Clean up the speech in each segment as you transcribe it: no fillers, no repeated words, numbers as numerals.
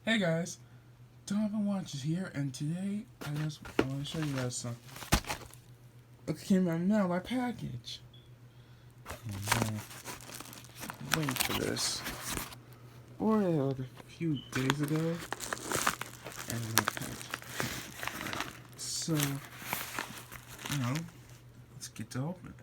Hey guys, Donovan Warches here, and today I want to show you guys something. Look, came in my mail, my package. Wait for this. Ordered it like a few days ago, and my package. So, let's get to open it.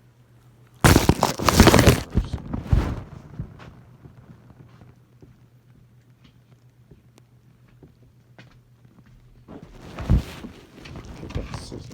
Scissors.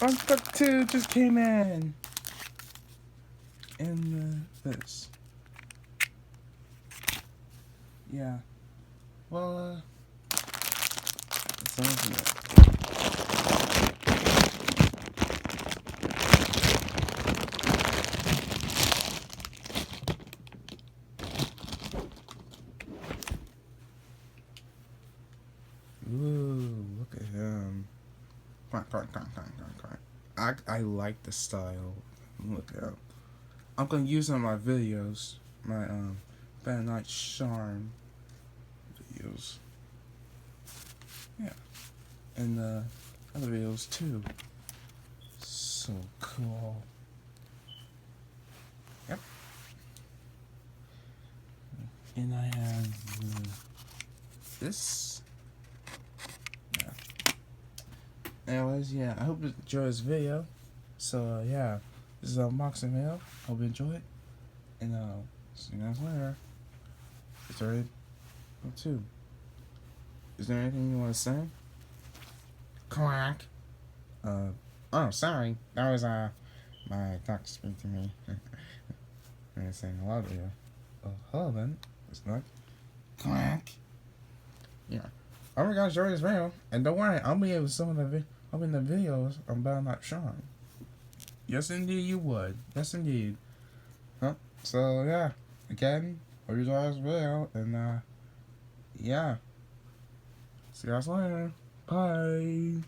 Unstuck 2 just came in. And this. Yeah. Well, that sounds good. Ooh, look at him. I like the style. Look at him. I'm gonna use it in my videos. My Bad Night Charm videos. Yeah. And other videos too. So cool. Yep. And I have this. Yeah. Anyways, yeah, I hope you enjoy this video. So yeah, this is unboxing video. Hope you enjoy it. And see you guys later. It's already 2. Is there anything you want to say? Quack. Oh, sorry. That was my doctor speaking to me. I'm saying hello to you. Oh, hello then. It's not. Quack. Yeah. I hope you guys enjoy this video, and don't worry, I'll be able to I'll be in the videos about not Sean. Yes, indeed, you would. Yes, indeed. Huh? So yeah. Again, hope you enjoy this video, and yeah. See you guys later. Bye.